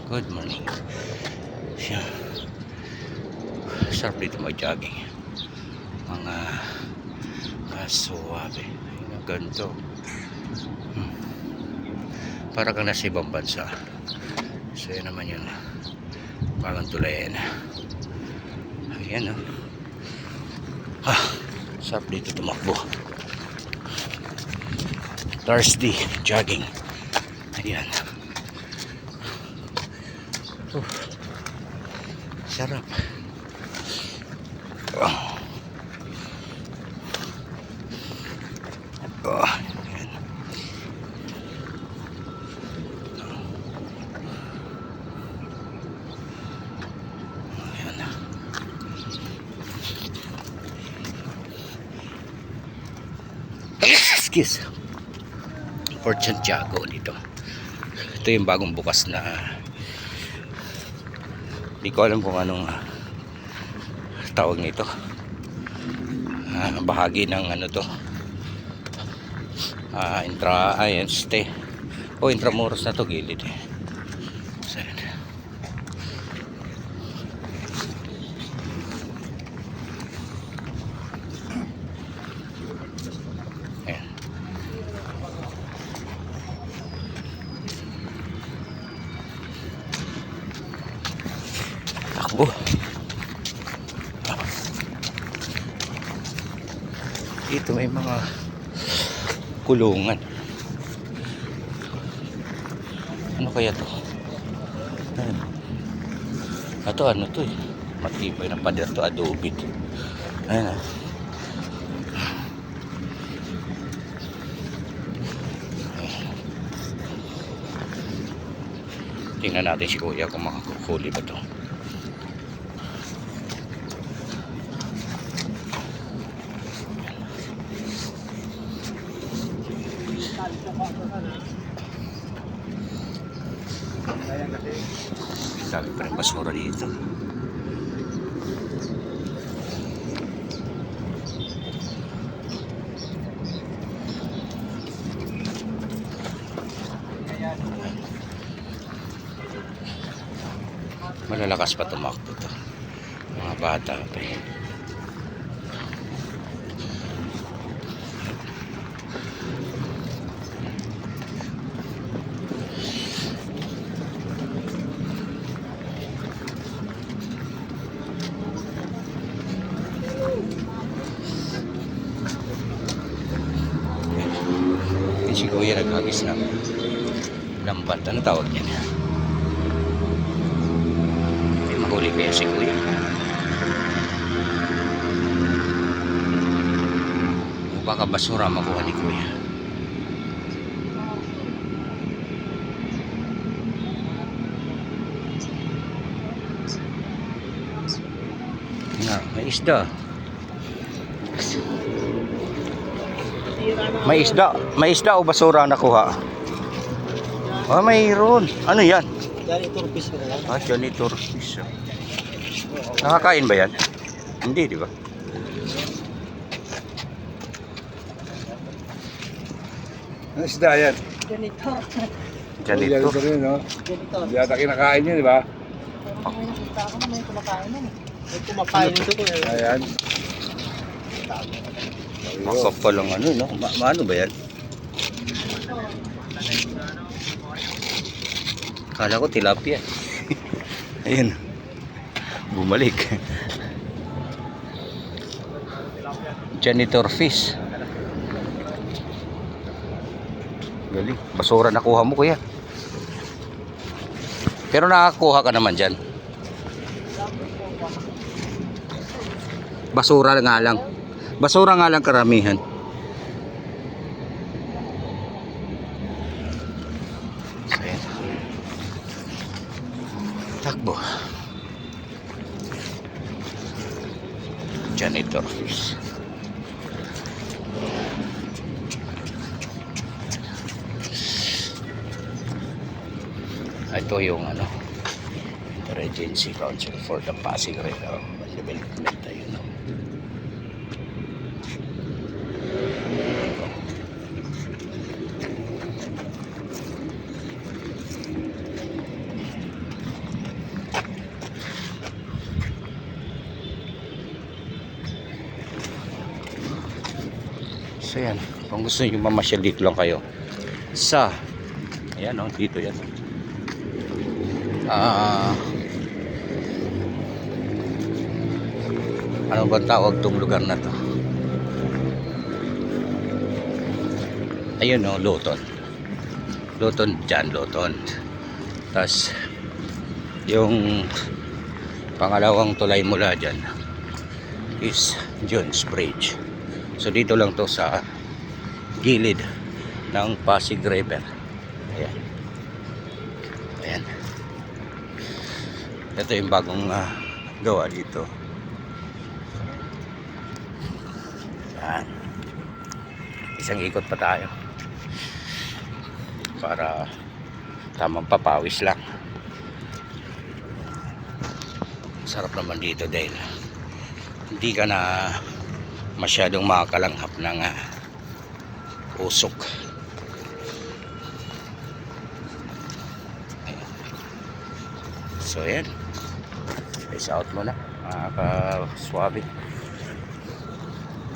Good morning. Siya. Sarap dito mag-jogging. Mga kasuwabe. Ganito. Para kang nasa ibang bansa. So yan naman yun. Parang tulayan. Ayan o. Sarap dito tumakbo. Thursday jogging. Ayan. Sarap. Ayan. Ayan. Excuse. Port Santiago dito. Ito yung bagong bukas na hindi ko alam kung anong tawag nito. Bahagi ng ano to. Este o Intramuros na to, gilid eh. So, ayan. Takbo. Dito may mga kulungan. Ano kaya to? Ayan. Ito ano to eh. Matibay na pader to, adobe to. Ayan. Tingnan natin si kuya kung makakukuli ba to. Sabi pa rin basura dito. Malalakas pa tumakbo to. Mga bata pa eh. Si kuya naghagis ng lambat. Ano tawag niyan? Hindi mahuli kaya si kuya. O baka basura makuha ni kuya. May isda. May isda o basura ang nakuha? Mayroon. Ano yan? Janitor fish ba yan? Janitor fish. Nakakain ba yan? Hindi, di ba? Ano isda yan? Janitor. Janitor. Rin, no? Janitor. Hindi ata kinakain niya, di ba? Parang may nakita ako na may kumakain nun eh. May kumakain ito ko eh. Ayan. Makapal ang ano, no? Maano ba yan? Kala ko tilapia. Ayun. Bumalik. Janitor fish. Galing. Basura nakuha mo, kuya. Pero nakakuha ka naman dyan. Basura nga lang. Basura nga lang karamihan. Ayan. Takbo. Janitor fish. Ito yung ano, Regency Council for the Pasig River Development. Ayun, no? So yan, kung gusto nyo mamasyal dito lang kayo sa, ayan o, dito yan. Ano bang tawag tong lugar na to? Ayun o, Luton. Luton dyan, Luton. Tapos yung pangalawang tulay mula dyan is Jones Bridge. So dito lang to sa gilid ng Pasig River. Ayan. Ayan. Ito yung bagong gawa dito. Ayan. Isang ikot pa tayo para tamang papawis lang. Sarap naman dito dahil hindi ka na masyadong makakalanghap ng usok. Ayan. So yan, peace out muna mga ka-swabe.